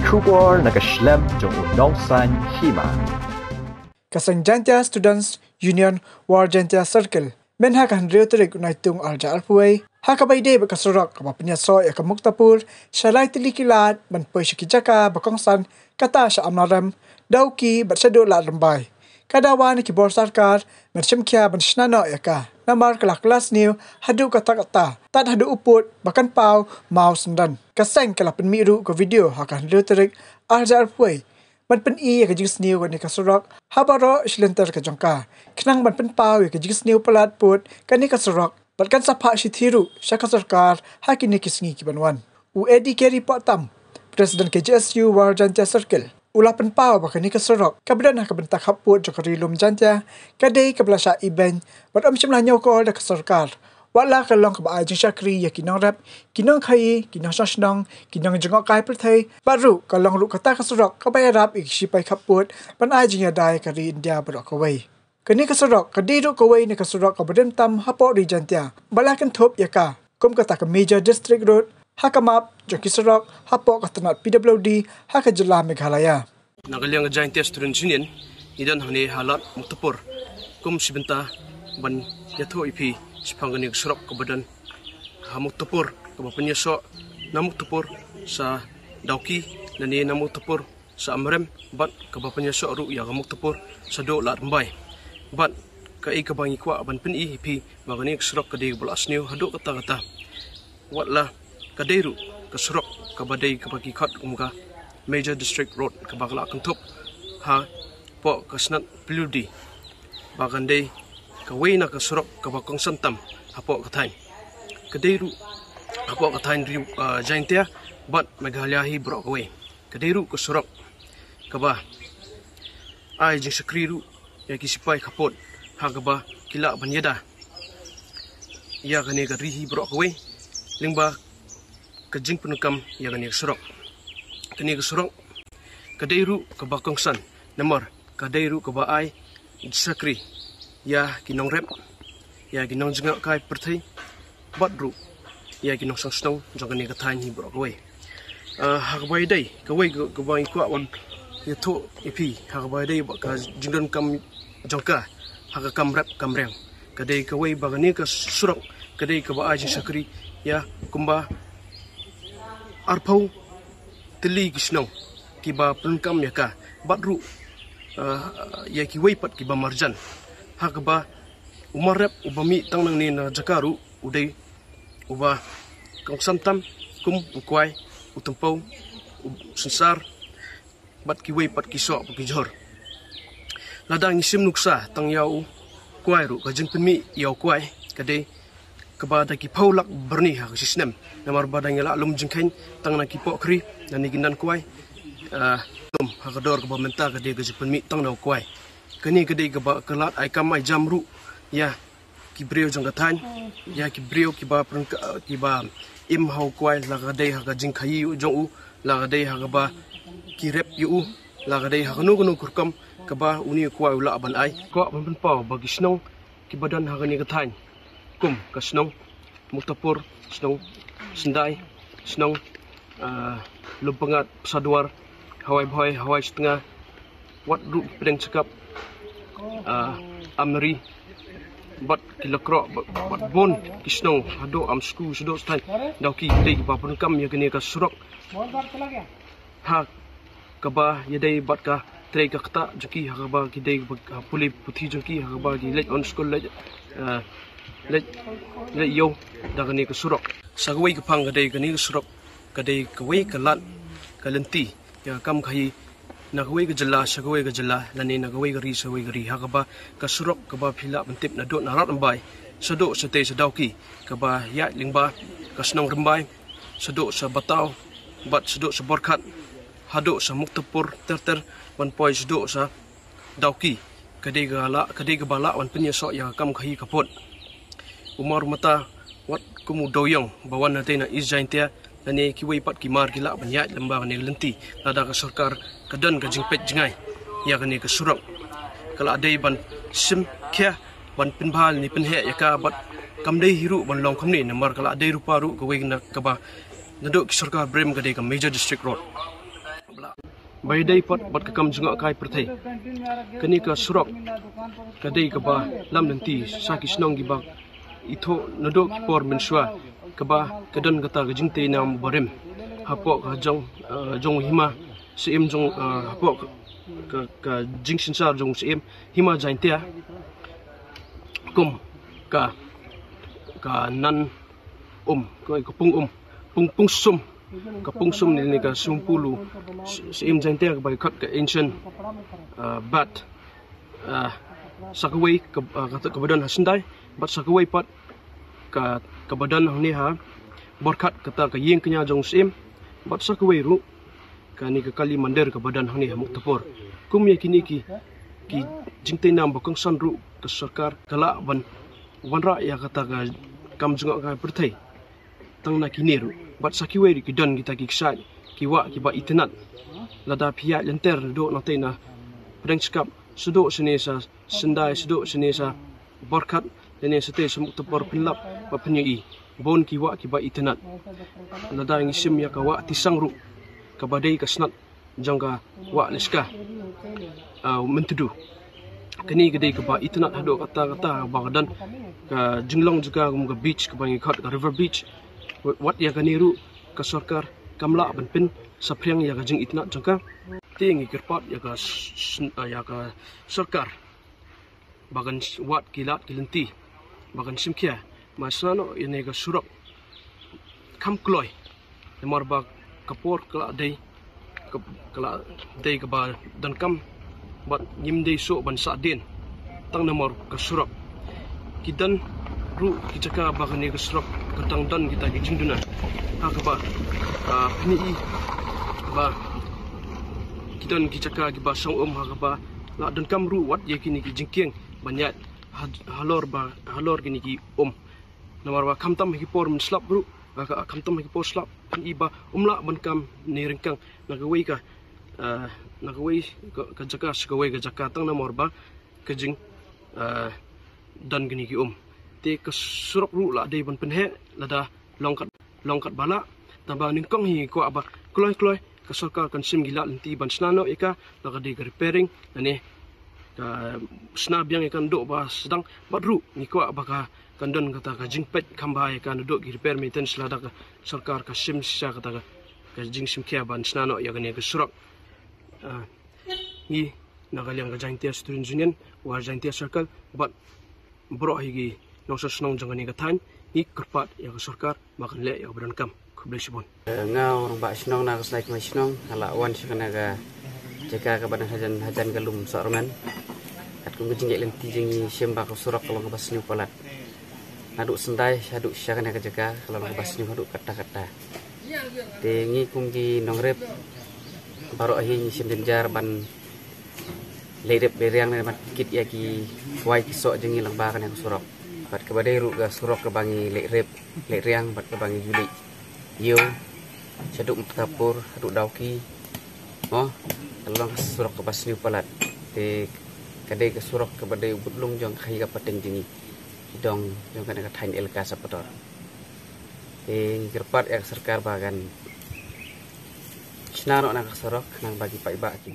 Muktapur nakaslem jong unongsan Hima. Kasangjantia Students Union Warjantia Circle. Men hakan reuterik unaitung arja alpuai. Hakabaide bakasurok kapapnya so ya ke Muktapur. Syalai tilikilat menpoi syakijaka bakongsan kata sya Amlarem. Dawki bersadu la Rymbai. Dawa ni kibor sarkar mercemkia ban Shna no ya ka. Namar kelas new hadu kata-kata. Tad hadu uput bahkan pau mau sendan. Kaseng kala penmiru ke video hakan reuterik arja alpuai. Man pen i ya ke jis new ni ka Surok. Habaro silenter ke jongka. Kenang man pen pau ya ke jis new pelat put kan ni ka Surok. Balkan sapa sithiru syaka sarkar hakini kisngi kibanwan. Edi keri potam. Presiden KJSU Warjantia Circle. Ulah penpau bahkan ni ke Surok. Kabedan kabentak haput jokari lum jantia. Kadai kebelasya iben. Badam cemlah nyokol dah ke sarkar. Wala kalong kebaai jeng syakri ya kinong rap. Kinong khai, kinong sasnong, kinong jengok kai perthai. Baru kalong ruk kata ke Surok. Kabaya rap ikisipai kaput. Panai jeng yadai kari India berok kawai. Kini ke Surok. Kadi ruk kawai ni ke Surok kabedan tam hapok di jantia. Balakan top ya ka. Kum kata ke Major District Road. Hakamap, Joki Surok, hapok katanat PWD, haka jelah Meghalaya. Nagaliang Giant Students Union, idan honi halat Muktapur, kum sibenta ban yato ipi sipanganig Surok kabadan ha Muktapur kabapanya so na Muktapur sa Dawki nani na Muktapur sa Amlarem bat kabapanya so ru ya Muktapur sa do la Rymbai bat kai kabangi kwa ban pen ipi maganig Surok kadi bulas new hado kata-kata watla kadairu ke Surok kabadai kabagi khat umga Major District Road kabakla kentup ha po kasnat piludi bagandai kawai na ke Surok kabakong santam hapo kathain kadairu hapo kathain jaintia bat Meghalaya bro kawai kadairu ke Surok kaba ai jing sakriru ya kisipai kapot ha kaba kila banyada ya kane rihi bro kawai lingba kajing penukam ya kane Surok kani ke Surok kadairu kabakongsan nomor kadairu kabaai sakri ya kinong rep ya kinong jengak kai perthai batru ya kinong sosno jangani kathain hi bro kawai hakabai dai kawai kabai kwa wan yato ipi hakabai dai ka jingdon kam jangka haka kam rep kamreng kadai kawai bagani ke Surok kadai kabaai sakri ya kumba arpau teli kisnong kiba penkam ya ka batru ya ki weipat kiba marjan hakba umarep ubami tangnang ni na jakaru udai uba kong santam kum ukwai utumpau sensar bat ki weipat kiso ki jor ladang isim nuksa tang yau kwai ru ka jeng penmi yau kwai kade kabada ki paulak berni ha sistem namar badang la lum jengkain tang na ki pokri dan ni ginan kuai tum ha kador ka bamenta ka de ga jipen mi tang na kuai kani ka de ga kelat ai kam ai jamru ya ki breu jang gathan ya ki breu ki ba im hau kuai la ga de ha ga jengkai u jong u la ga de ha ga ba ki rep yu la ga de ha gnu kurkam ka ba uni kuai la ban ai ko ban pau ba gisnong ki badan ha ga ni gathan kum kasnong Muktapur snong sendai snong lumpengat pesaduar hawai boy hawai setengah wat ru pedang cekap amri bat kilakro bat bon kisnong hado am sku sudo stai Dawki dei ba penkam ya kene ka Surok ha kaba yadai bat ka trei ka kata juki ha kaba kidei puli puthi juki ha kaba ki late on school late let yo dagani ke Surok sagwai ke pang kadai kani ke Surok kadai kawai kalat kalenti ya kam khai nagwai ke jela sagwai ke jela lani nagwai ke ri sagwai ke ri hakaba ke Surok kaba phila bentip na dot na Rymbai sado sate Dawki kaba ya lingba ke snong Rymbai sado sa batau bat sado sa borkat hado sa Muktapur ter wan poi sado sa Dawki kadai ke bala wan penyesok ya kam khai kapot umar mata wat kumu doyong bawan natin na isjaintia nani kiwai pat kimar kila banyak lembang ni lenti lada ka sarkar kadan ka jingpet jingai ya kani ka Surok kala adai ban sim kya ban pinbal ni penhe ya ka bat kamdai hiru ban long kamni namar kala adai rupa ru kawai na kaba nadok sarkar brem ka dei ka Major District Road bla bai dai pot bat ka kam junga kai perthai kani ka surok ka dei ka ba lam nanti saki snong gi ba itho nodok por menswa ka ba kadan kata ka jingte nam barem hapo ka jong hima sim jong hapo ka jing sinsar jong sim hima jaintia kum ka nan ko pung sum ka pung sum ni ka sumpulu sim jaintia ka ba khat ka ancient but sakaway ka badan hasndai but sakaway pat ka badan ni ha borkhat kata ka yeng kenya jong sim but sakaway ru kani ka kali mandir ka badan ni Muktapur kum ye kini ki jingte nam bakang san ru ka sarkar kala wanra ya kata ka kam junga ka perthai tang na kini ru but sakiway ki dan kita ki ksai ki ba itnat lada phia lenter do na teina prengskap sudo senesa sendai sudo senesa borkhat lene sete Muktapur pinlap ba pnyai bon ki ba itnat lada ngisim ya ka tisang ru ka badai ka snat jangka leska mentudu kini gede ka ba itnat hado kata bagadan ka jinglong juga ka beach ka bangi khat ka river beach wat ya kani ru ka sarkar kamla banpin sapriang ya ka jing itnat jangka tingi kirpat ya ka sarkar bagan wat kilat kilenti bagan simkia masano ini ka surok kam kloy lemar ba kapor kala dei ka ba dan kam bat nyim dei so ban sa din tang namor ka surok kidan ru kijaka ba kani ka surok katang dan kita ki jingduna ha ka ba ni ba kidan kijaka ki ba sang ha ka ba la dan kam ru wat ye kini ki jingkeng banyak halor kini ki namar ba kamtam ki por min slap ru ka kamtam ki por slap iba umla ban kam ni ringkang nagawai ka jaka skawai ka jaka tang namor ba ka jing dan gini ki te ka surok ru la dei ban penhe lada longkat bala tabang ningkong hi ko aba kloy ka sarkar kan sim gila lenti ban snano eka la ka dei ka repairing ane Shna biang ikan do ba sedang badru ni ko aba ka kandan kata ka jingpet khamba ikan do ki repair maintenance lada ka sarkar ka sim sha kata ka jing sim kya ban snano ya gani ka surok ni nagaliang ka jaintia student union wa jaintia circle but bro higi nosa snong jangani ka than ni kerpat ya ka sarkar makan le ya beran kam kublesibon ngau rong ba snong na ka snaik mai snong ala wan sikana ka jika ka badan hajan galum sorman at kung jing lenti jing siamba ka surok kalau ka basni palat aduk sendai aduk syakana ka jaga kalau ka basni aduk kata-kata tengi kungki nongrep baru ahi sim denjar ban lerep beriang na kit ya ki wai ki sok jengi lang ba kana surok bat ka badai ru ga surok ka bangi lerep bat ka bangi juli yo saduk Muktapur aduk Dawki kalau surok ke basni palat te kadai ke surok ke badai budlung jong khai ka pateng jingi dong jong kana ka thain elka sapator te kirpat ya sarkar bagan Shna ro na ka surok nang bagi pai ba ki